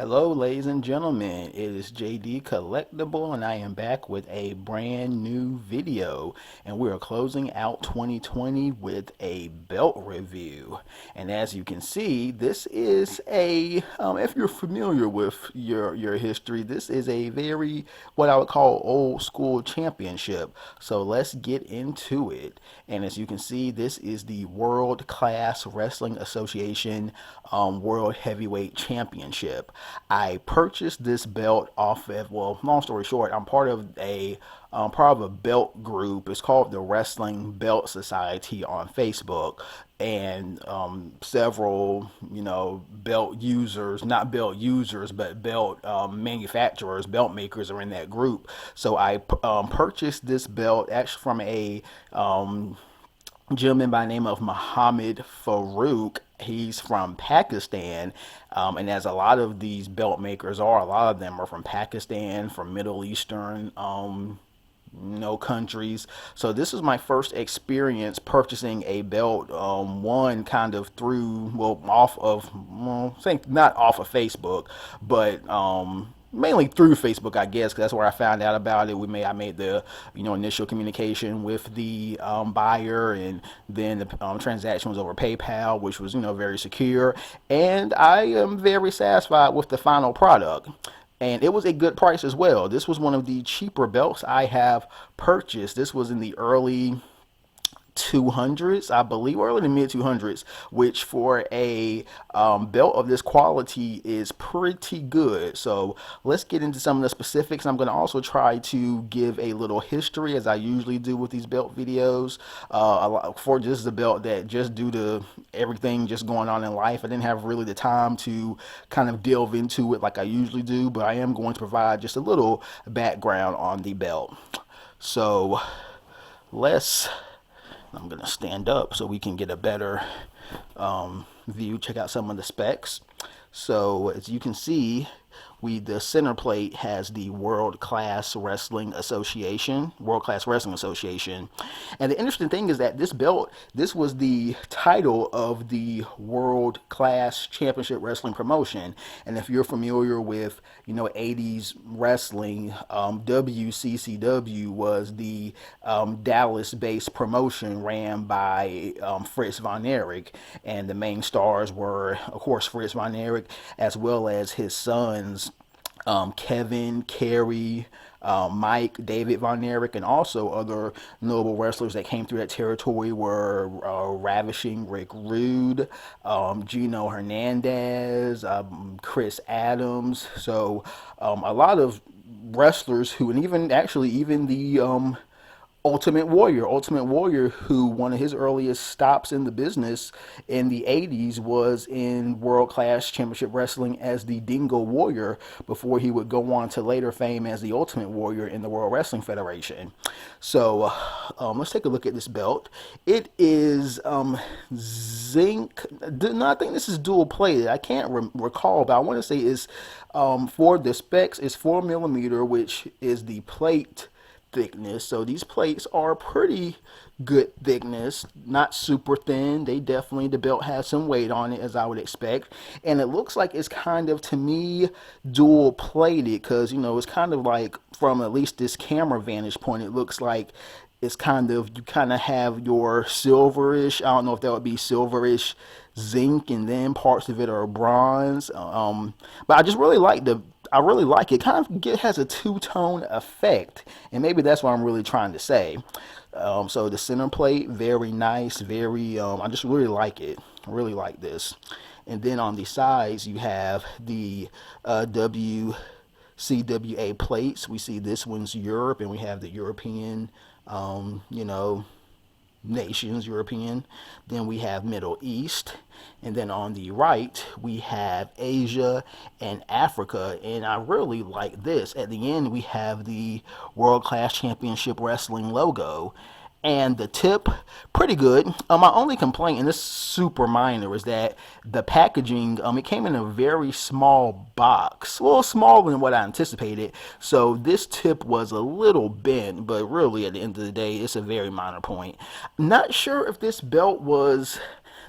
Hello, ladies and gentlemen. It is JD Collectible, and I am back with a brand new video. And we are closing out 2020 with a belt review. And as you can see, this is if you're familiar with your history, this is a very what I would call old school championship. So let's get into it. And as you can see, this is the World Class Wrestling Association World Heavyweight Championship. I purchased this belt off of, well, long story short, I'm part of a belt group. It's called the Wrestling Belt Society on Facebook, and several, belt users, not belt users, but belt manufacturers, belt makers are in that group. So I purchased this belt actually from a gentleman by the name of Muhammad Farouk. He's from Pakistan, and as a lot of these belt makers are, a lot of them are from Pakistan, from Middle Eastern, countries. So this is my first experience purchasing a belt. One kind of through, well, off of, well, think not off of Facebook, but mainly through Facebook, I guess, 'cause that's where I found out about it. I made the initial communication with the buyer, and then the transaction was over PayPal, which was very secure, and I am very satisfied with the final product. And it was a good price as well. This was one of the cheaper belts I have purchased. This was in the early 200s, I believe, or early to mid 200s, which for a belt of this quality is pretty good. So let's get into some of the specifics. I'm going to also try to give a little history, as I usually do with these belt videos. For this is a belt that, just due to everything just going on in life, I didn't have really the time to kind of delve into it like I usually do, but I am going to provide just a little background on the belt. So let's I'm going to stand up so we can get a better view. Check out some of the specs. So as you can see, the center plate has the World Class Wrestling Association, and the interesting thing is that this belt, this was the title of the World Class Championship Wrestling promotion. And if you're familiar with 80s wrestling, WCCW was the Dallas-based promotion ran by Fritz von Erich, and the main stars were, of course, Fritz von Erich, as well as his sons, Kevin, Kerry, Mike, David Von Erich, and also other notable wrestlers that came through that territory were Ravishing Rick Rude, Gino Hernandez, Chris Adams. So a lot of wrestlers who, and even the Ultimate Warrior, who one of his earliest stops in the business in the 80s was in World Class Championship Wrestling as the Dingo Warrior, before he would go on to later fame as the Ultimate Warrior in the World Wrestling Federation. So let's take a look at this belt. It is zinc. No, I think this is dual plated. I can't recall, but I want to say is for the specs is 4 millimeter, which is the plate thickness. So these plates are pretty good thickness, not super thin. The belt has some weight on it, as I would expect, and it looks like it's kind of, to me, dual plated, because it's kind of like, from at least this camera vantage point, it looks like it's you kind of have your silverish, I don't know if that would be silverish zinc, and then parts of it are bronze. But I really like it. Kind of has a two-tone effect, and maybe that's what I'm really trying to say. So the center plate, very nice, I just really like it. I really like this. And then on the sides, you have the WCWA plates. We see this one's Europe, and we have the European, nations, European. Then we have Middle East, and then on the right we have Asia and Africa. And I really like this. At the end, we have the World Class Championship Wrestling logo, and the tip, pretty good. My only complaint, and this is super minor, is that the packaging, it came in a very small box, well, smaller than what I anticipated. So this tip was a little bent, but really, at the end of the day, it's a very minor point. Not sure if this belt was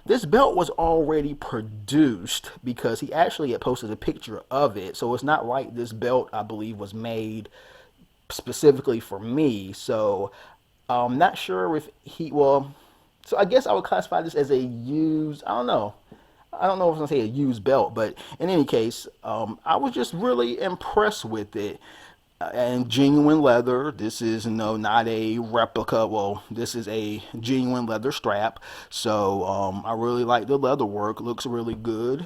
This belt was already produced because he actually had posted a picture of it. So it's not like this belt, I believe, was made specifically for me. So I'm not sure if he, well, so I guess I would classify this as a used, I don't know. I don't know if I'm gonna say a used belt, but in any case, I was just really impressed with it. And genuine leather. This is not a replica. Well, this is a genuine leather strap. So I really like the leather work. Looks really good.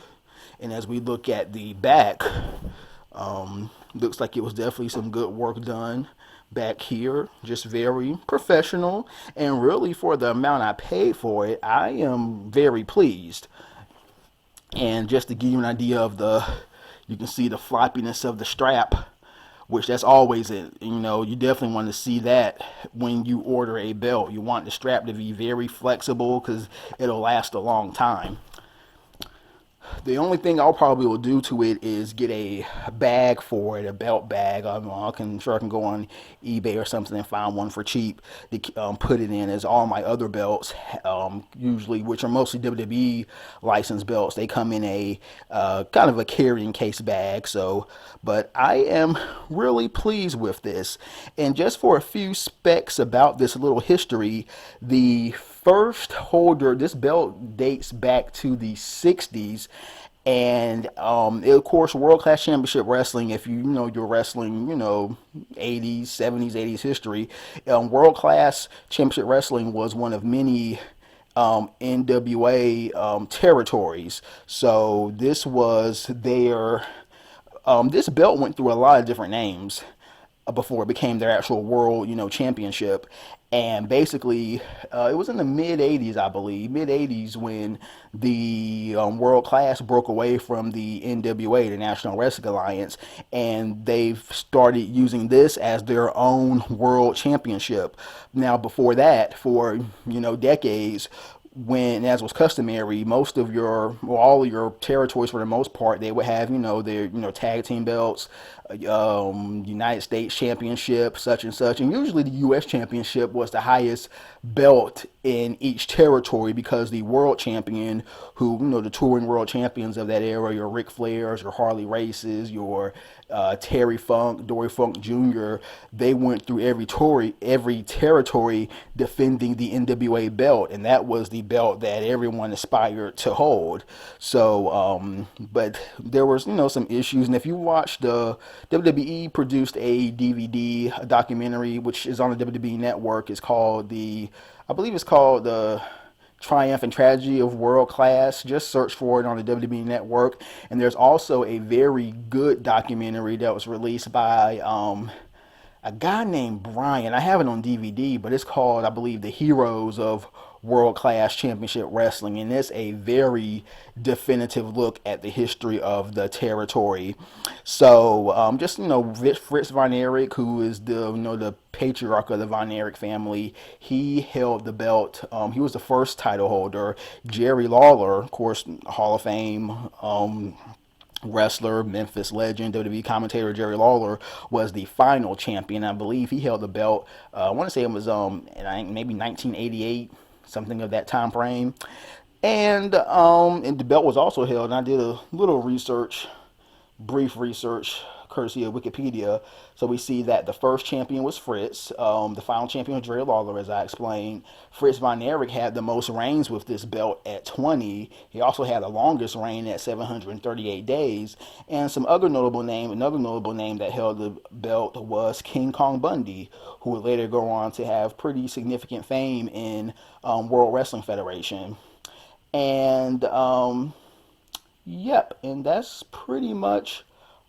And as we look at the back, looks like it was definitely some good work done back here. Just very professional. And really, for the amount I paid for it, I am very pleased. And just to give you an idea of you can see the floppiness of the strap, which that's always it. You definitely want to see that when you order a belt. You want the strap to be very flexible because it'll last a long time. The only thing I'll probably will do to it is get a bag for it, a belt bag. I can go on eBay or something and find one for cheap to put it in. As all my other belts, usually, which are mostly WWE licensed belts, they come in a kind of a carrying case bag. So, but I am really pleased with this. And just for a few specs about this little history, the first holder, this belt dates back to the 60s. And of course, World Class Championship Wrestling, if you know your wrestling, 80s, 70s, 80s history, World Class Championship Wrestling was one of many NWA territories. So this was this belt went through a lot of different names before it became their actual world, championship. And basically, it was in the mid 80s, I believe, mid 80s when the World Class broke away from the NWA, the National Wrestling Alliance, and they've started using this as their own world championship. Now, before that, for decades, when, as was customary, all of your territories for the most part, they would have their tag team belts, United States Championship, such and such, and usually the U.S. Championship was the highest belt in each territory because the world champion, who the touring world champions of that era, your Ric Flairs, your Harley Races, your Terry Funk, Dory Funk Jr., they went through every territory defending the NWA belt, and that was the belt that everyone aspired to hold. So, but there was some issues, and if you watch WWE produced a DVD, a documentary, which is on the WWE Network. I believe it's called the Triumph and Tragedy of World Class. Just search for it on the WWE Network. And there's also a very good documentary that was released by a guy named Brian. I have it on DVD, but it's called, I believe, The Heroes of World Class Championship Wrestling, and it's a very definitive look at the history of the territory. So, just Fritz Von Erich, who is the patriarch of the Von Erich family, he held the belt. He was the first title holder. Jerry Lawler, of course, Hall of Fame. Wrestler, Memphis legend, WWE commentator Jerry Lawler was the final champion. I believe he held the belt. I want to say it was maybe 1988, something of that time frame. And the belt was also held. And I did a little brief research, courtesy of Wikipedia. So we see that the first champion was Fritz. The final champion was Jerry Lawler, as I explained. Fritz Von Erich had the most reigns with this belt at 20. He also had the longest reign at 738 days. And another notable name that held the belt was King Kong Bundy, who would later go on to have pretty significant fame in World Wrestling Federation. And yep, and that's pretty much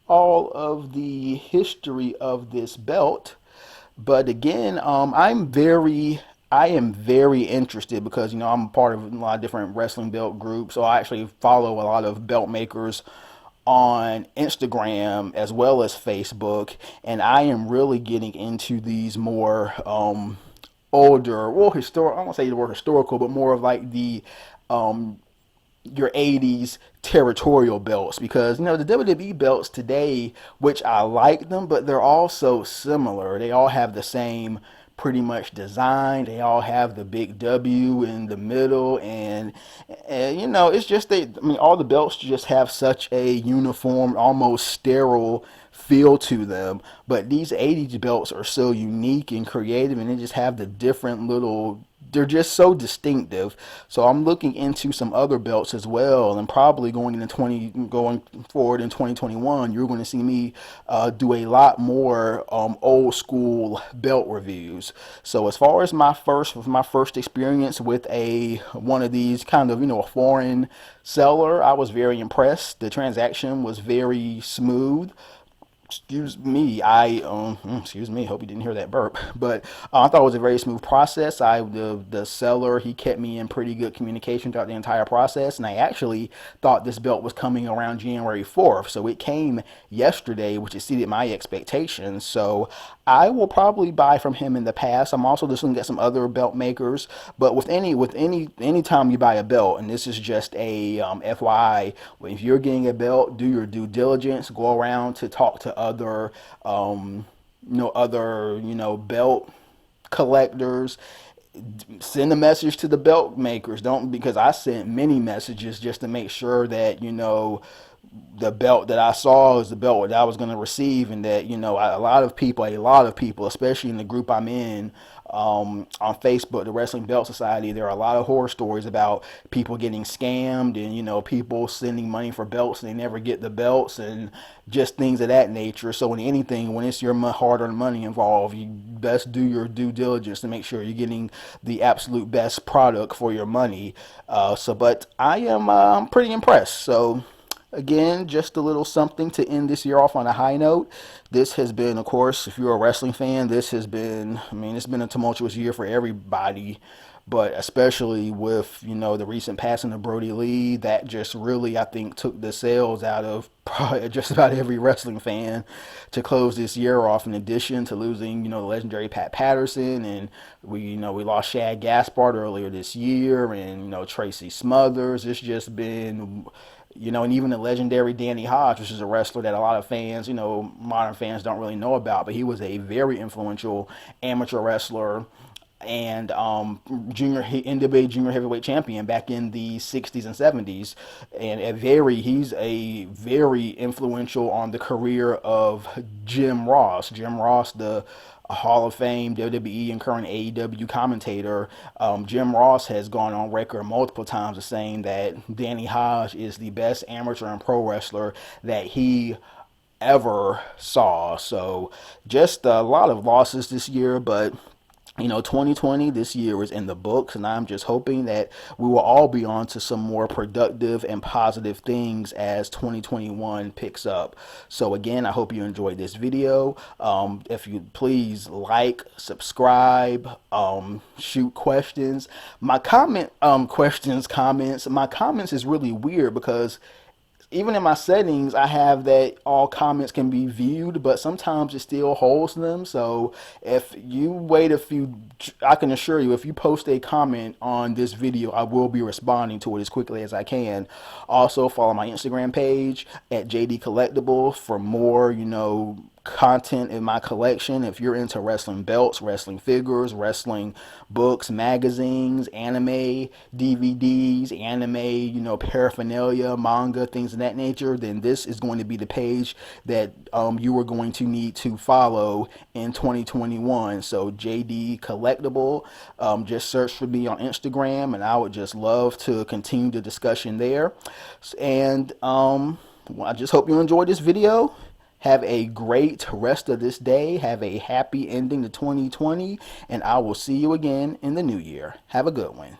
all of the history of this belt. But again, I am very interested because I'm part of a lot of different wrestling belt groups. So I actually follow a lot of belt makers on Instagram as well as Facebook, and I am really getting into these more older, well, historic. I don't want to say the word historical, but more of like the your 80s territorial belts, because the WWE belts today, which I like them, but they're all so similar. They all have the same pretty much designed. They all have the big W in the middle, and you know, it's just I mean, all the belts just have such a uniform, almost sterile feel to them. But these 80s belts are so unique and creative, and they just have the different little, they're just so distinctive. So I'm looking into some other belts as well, and probably going forward in 2021, you're going to see me do a lot more old school belt reviews. So as far as my first experience with a one of these kind of, you know, a foreign seller, I was very impressed. The transaction was very smooth. Excuse me, excuse me. Hope you didn't hear that burp. But I thought it was a very smooth process. The seller, he kept me in pretty good communication throughout the entire process, and I actually thought this belt was coming around January 4th, so it came yesterday, which exceeded my expectations. So I will probably buy from him in the past. I'm also just looking at some other belt makers, but any time you buy a belt, and this is just a FYI, if you're getting a belt, do your due diligence. Go around to talk to other belt collectors. Send a message to the belt makers. Don't, because I sent many messages just to make sure that, you know, the belt that I saw is the belt that I was going to receive, and that, you know, a lot of people, especially in the group I'm in, on Facebook, the Wrestling Belt Society, there are a lot of horror stories about people getting scammed, and, you know, people sending money for belts and they never get the belts, and just things of that nature. So in anything, when it's your hard-earned money involved, you best do your due diligence to make sure you're getting the absolute best product for your money. But I am I'm pretty impressed. So again, just a little something to end this year off on a high note. This has been, of course, if you're a wrestling fan, this has been, I mean, it's been a tumultuous year for everybody, but especially with, you know, the recent passing of Brody Lee, that just really, I think, took the sales out of probably just about every wrestling fan to close this year off, in addition to losing, you know, the legendary Pat Patterson, and we lost Shad Gaspard earlier this year, and, you know, Tracy Smothers. It's just been, you know, and even the legendary Danny Hodge, which is a wrestler that a lot of fans, you know, modern fans don't really know about, but he was a very influential amateur wrestler and NWA junior heavyweight champion back in the 60s and 70s, and he's a very influential on the career of Jim Ross. Jim Ross, the Hall of Fame WWE and current AEW commentator. Jim Ross has gone on record multiple times as saying that Danny Hodge is the best amateur and pro wrestler that he ever saw. So just a lot of losses this year, but you know, 2020, this year is in the books, and I'm just hoping that we will all be on to some more productive and positive things as 2021 picks up. So again, I hope you enjoyed this video. If you please like, subscribe, shoot questions. My comments is really weird, because even in my settings, I have that all comments can be viewed, but sometimes it still holds them. So if you wait I can assure you, if you post a comment on this video, I will be responding to it as quickly as I can. Also, follow my Instagram page at JD Collectible for more, you know, content in my collection. If you're into wrestling belts, wrestling figures, wrestling books, magazines, anime, DVDs, anime, you know, paraphernalia, manga, things of that nature, then this is going to be the page that you are going to need to follow in 2021. So JD Collectible, just search for me on Instagram, and I would just love to continue the discussion there. And I just hope you enjoyed this video. Have a great rest of this day. Have a happy ending to 2020, and I will see you again in the new year. Have a good one.